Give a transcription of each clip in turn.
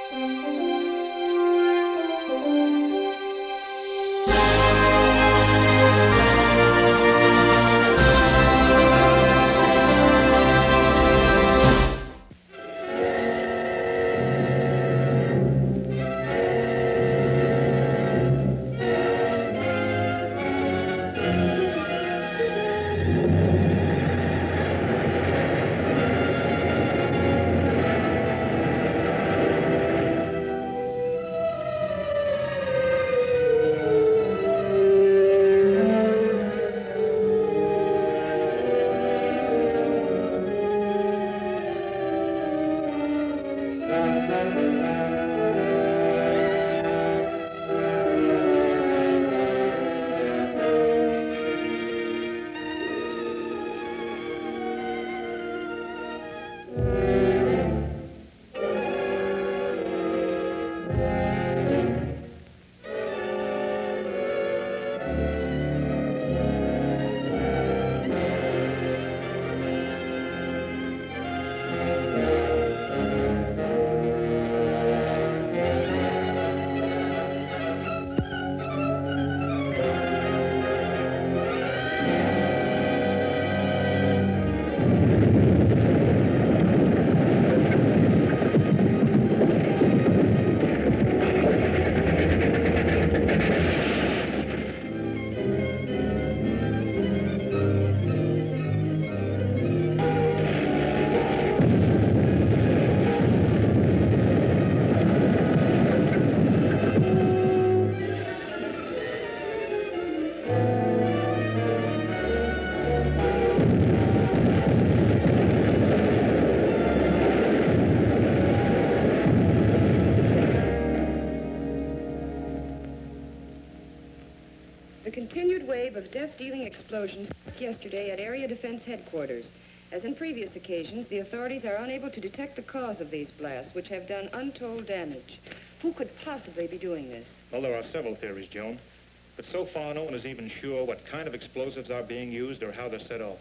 A continued wave of death-dealing explosions yesterday at Area Defense Headquarters. As in previous occasions, the authorities are unable to detect the cause of these blasts, which have done untold damage. Who could possibly be doing this? Well, there are several theories, Joan. But so far, no one is even sure what kind of explosives are being used or how they're set off.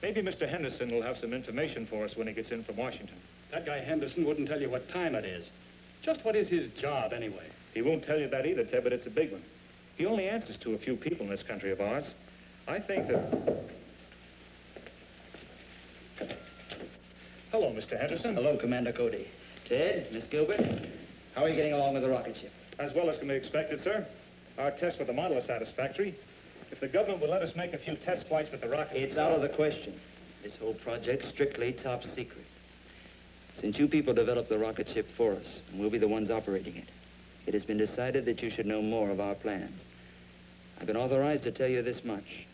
Maybe Mr. Henderson will have some information for us when he gets in from Washington. That guy Henderson wouldn't tell you what time it is. Just what is his job, anyway? He won't tell you that either, Ted, but it's a big one. He only answers to a few people in this country of ours. I think that... Hello, Mr. Henderson. Hello, Commander Cody. Ted, Miss Gilbert, how are you getting along with the rocket ship? As well as can be expected, sir. Our tests with the model are satisfactory. If the government will let us make a few test flights with the rocket... It's out of the question. This whole project's strictly top secret. Since you people developed the rocket ship for us, and we'll be the ones operating it, it has been decided that you should know more of our plans. I've been authorized to tell you this much.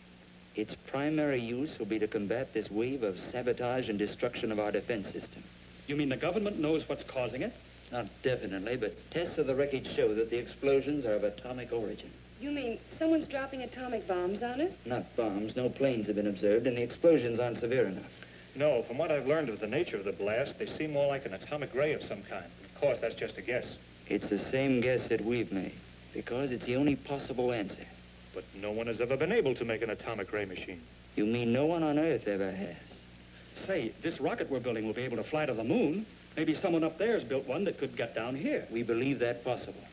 Its primary use will be to combat this wave of sabotage and destruction of our defense system. You mean the government knows what's causing it? Not definitely, but tests of the wreckage show that the explosions are of atomic origin. You mean someone's dropping atomic bombs on us? Not bombs. No planes have been observed, and the explosions aren't severe enough. No, from what I've learned of the nature of the blast, they seem more like an atomic ray of some kind. Of course, that's just a guess. It's the same guess that we've made, because it's the only possible answer. But no one has ever been able to make an atomic ray machine. You mean no one on Earth ever has? Say, this rocket we're building will be able to fly to the moon. Maybe someone up there's built one that could get down here. We believe that possible.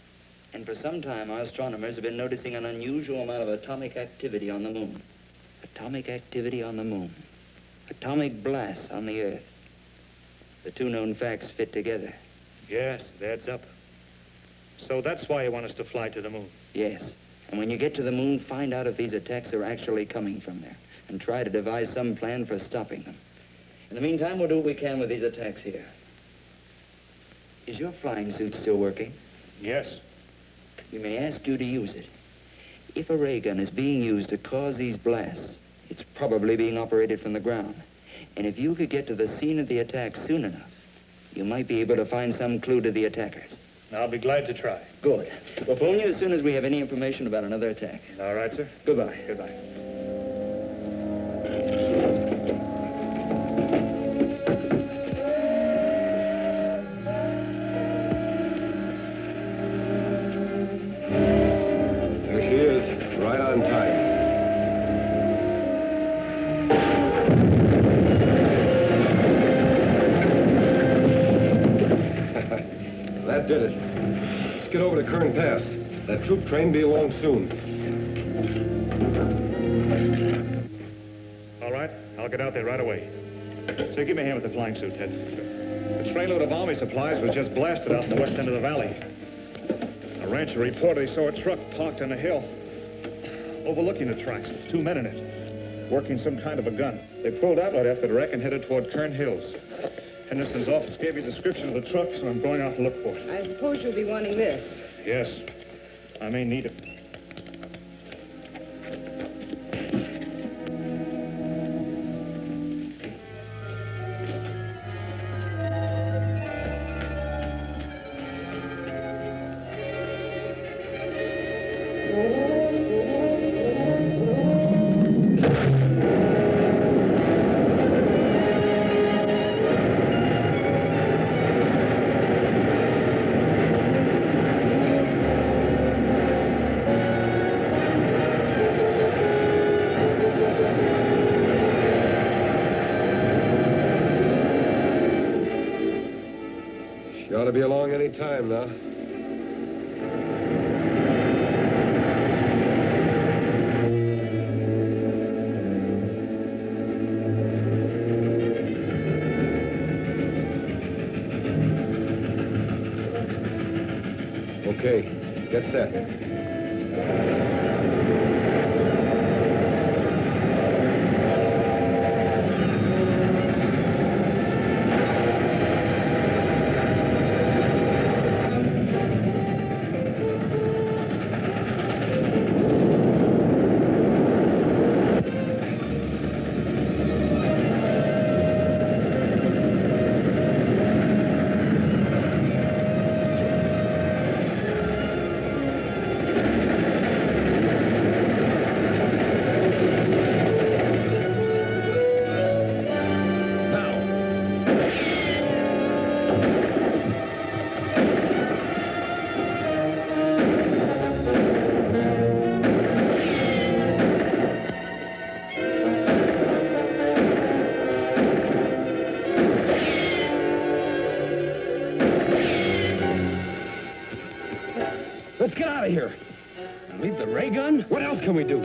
And for some time, our astronomers have been noticing an unusual amount of atomic activity on the moon. Atomic activity on the moon. Atomic blasts on the Earth. The two known facts fit together. Yes, it adds up. So that's why you want us to fly to the moon? Yes. And when you get to the moon, find out if these attacks are actually coming from there, and try to devise some plan for stopping them. In the meantime, we'll do what we can with these attacks here. Is your flying suit still working? Yes. We may ask you to use it. If a ray gun is being used to cause these blasts, it's probably being operated from the ground. And if you could get to the scene of the attack soon enough, you might be able to find some clue to the attackers. I'll be glad to try. Good. We'll phone you as soon as we have any information about another attack. All right, sir. Goodbye. Goodbye. There she is, right on time. That That did it. Let's get over to Kern Pass. That troop train be along soon. All right, I'll get out there right away. So give me a hand with the flying suit, Ted. The trainload of army supplies was just blasted out in the west end of the valley. A rancher reported he saw a truck parked on a hill overlooking the tracks with 2 men in it, working some kind of a gun. They pulled out right after the wreck and headed toward Kern Hills. Henderson's office gave me a description of the truck, so I'm going out to look for it. I suppose you'll be wanting this. Yes, I may need it. You ought to be along any time now. Okay, get set. Let's get out of here. And leave the ray gun? What else can we do?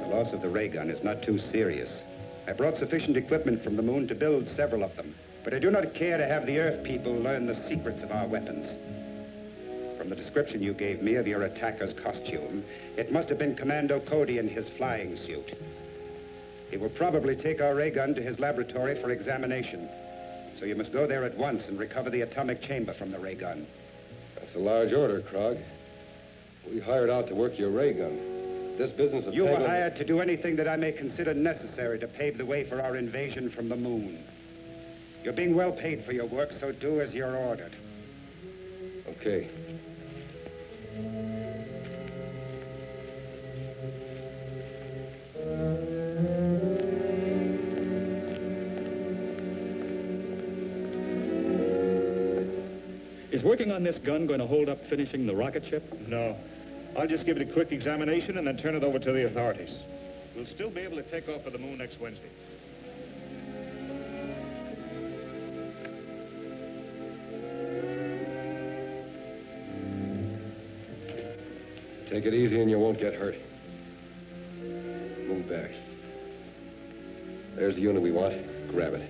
The loss of the ray gun is not too serious. I brought sufficient equipment from the moon to build several of them, but I do not care to have the Earth people learn the secrets of our weapons. From the description you gave me of your attacker's costume, it must have been Commando Cody in his flying suit. He will probably take our ray gun to his laboratory for examination. So you must go there at once and recover the atomic chamber from the ray gun. That's a large order, Krog. We hired out to work your ray gun. This business of You were paying- hired to do anything that I may consider necessary to pave the way for our invasion from the moon. You're being well paid for your work, so do as you're ordered. Okay. Is working on this gun going to hold up finishing the rocket ship? No. I'll just give it a quick examination and then turn it over to the authorities. We'll still be able to take off for the moon next Wednesday. Take it easy and you won't get hurt. Move back. There's the unit we want. Grab it.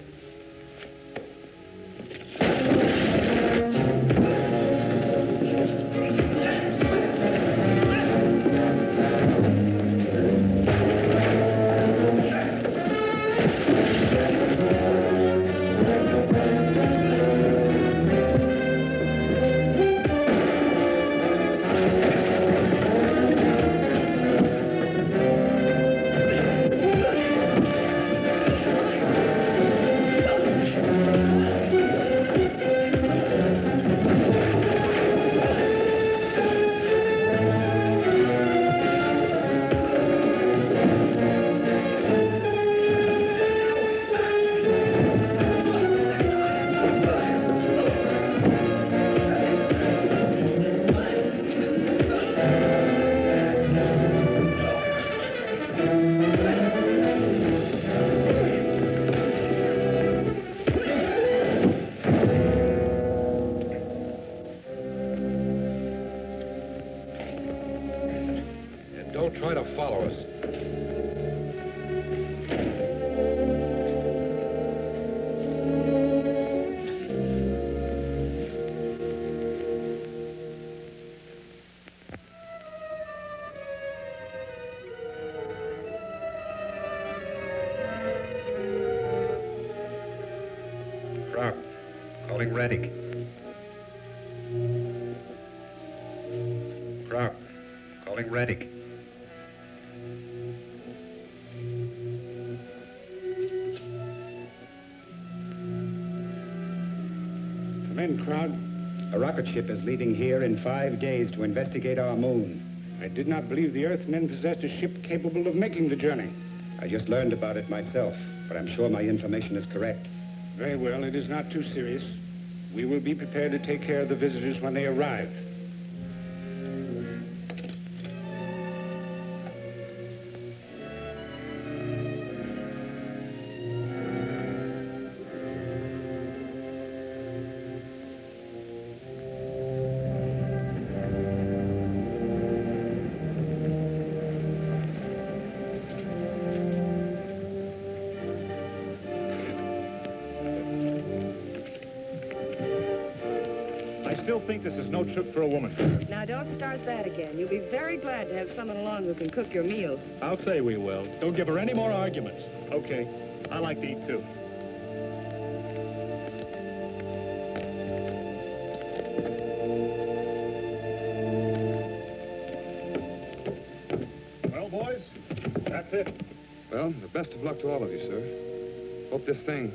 Don't try to follow us. Rock, calling Retik. Rock, calling Retik. Come in, Krog. A rocket ship is leaving here in 5 days to investigate our moon. I did not believe the Earthmen possessed a ship capable of making the journey. I just learned about it myself, but I'm sure my information is correct. Very well, it is not too serious. We will be prepared to take care of the visitors when they arrive. I still think this is no trip for a woman. Now, don't start that again. You'll be very glad to have someone along who can cook your meals. I'll say we will. Don't give her any more arguments. Okay, I like to eat too. Well, boys, that's it. Well, the best of luck to all of you, sir. Hope this thing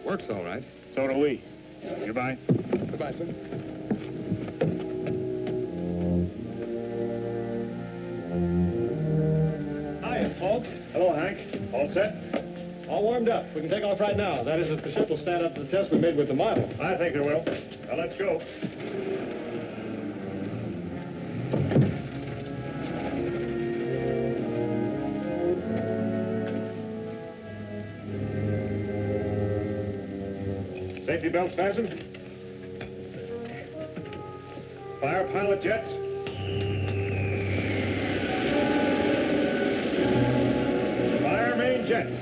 works all right. So do we. Goodbye. Goodbye, sir. Hiya, folks. Hello, Hank. All set? All warmed up. We can take off right now. That is, if the ship will stand up to the test we made with the model. I think it will. Now, let's go. Safety belts fastened. Fire pilot jets. Fire main jets.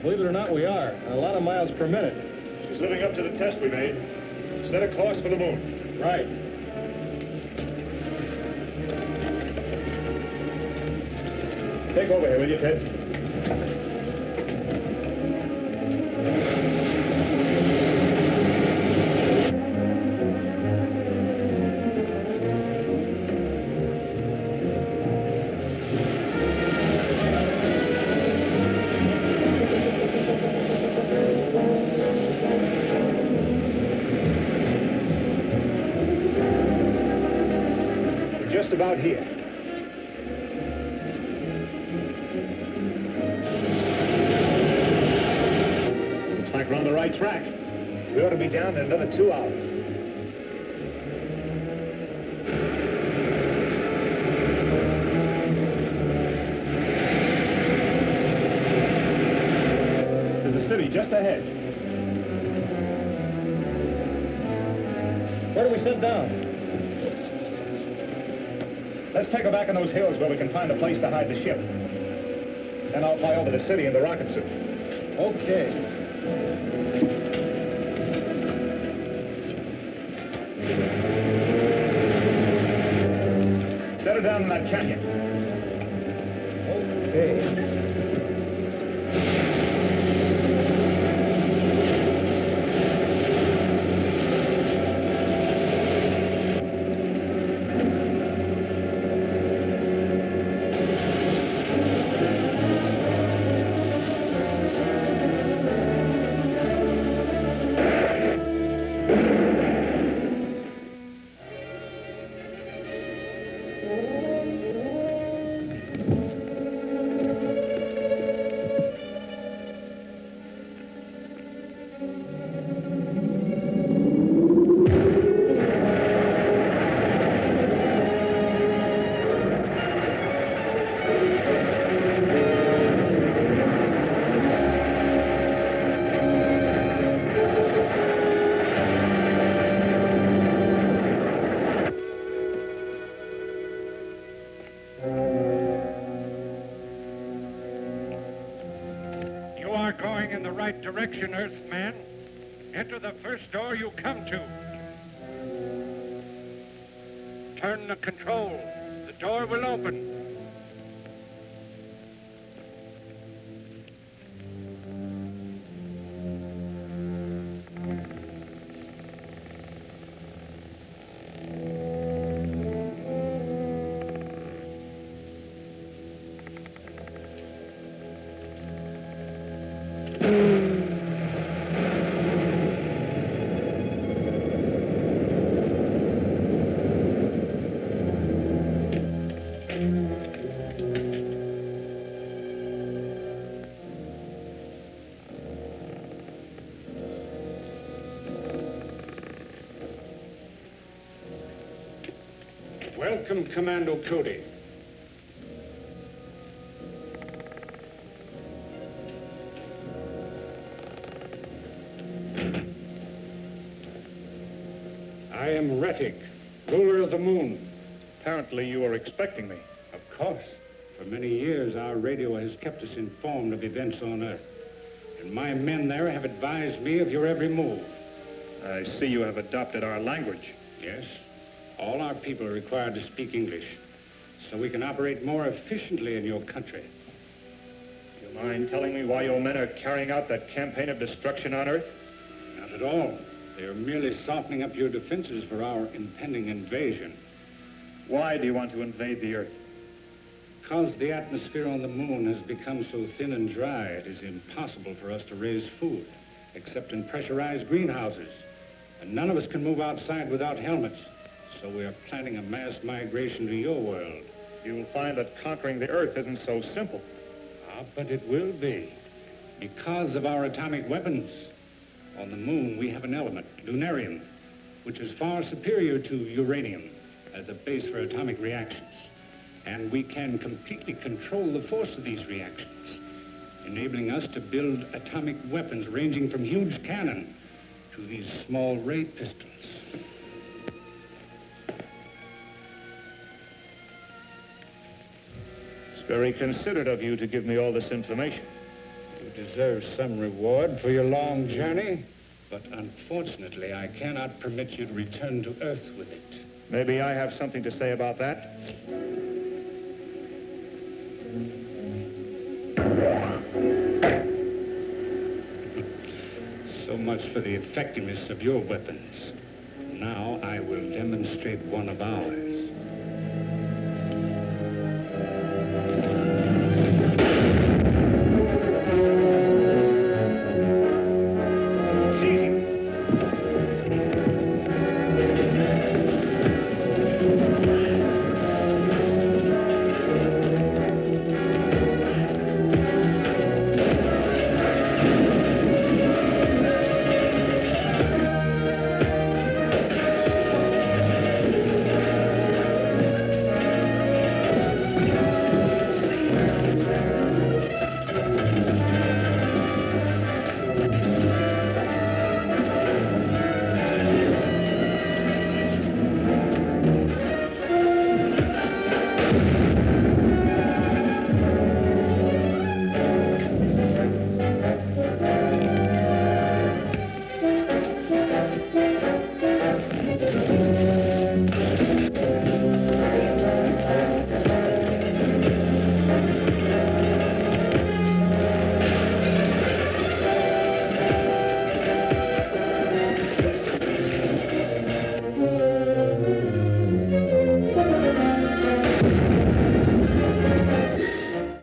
Believe it or not, we are. A lot of miles per minute. She's living up to the test we made. Set a course for the moon. Right. Take over here, will you, Ted? Just about here. Looks like we're on the right track. We ought to be down in another 2 hours. There's a city just ahead. Where do we sit down? Let's take her back in those hills where we can find a place to hide the ship. Then I'll fly over the city in the rocket suit. Okay. Set her down in that canyon. Okay. direction, Earthman. Enter the first door you come to. Turn the control. The door will open. Welcome, Commando Cody. I am Retik, ruler of the moon. Apparently you were expecting me. Of course. For many years, our radio has kept us informed of events on Earth. And my men there have advised me of your every move. I see you have adopted our language. Yes. All our people are required to speak English, so we can operate more efficiently in your country. Do you mind telling me why your men are carrying out that campaign of destruction on Earth? Not at all. They are merely softening up your defenses for our impending invasion. Why do you want to invade the Earth? Because the atmosphere on the moon has become so thin and dry, it is impossible for us to raise food, except in pressurized greenhouses. And none of us can move outside without helmets. So we are planning a mass migration to your world. You'll find that conquering the Earth isn't so simple. Ah, but it will be. Because of our atomic weapons. On the moon, we have an element, lunarium, which is far superior to uranium as a base for atomic reactions. And we can completely control the force of these reactions, enabling us to build atomic weapons ranging from huge cannon to these small ray pistols. It's very considerate of you to give me all this information. You deserve some reward for your long journey, but unfortunately, I cannot permit you to return to Earth with it. Maybe I have something to say about that. So much for the effectiveness of your weapons. Now I will demonstrate one of ours.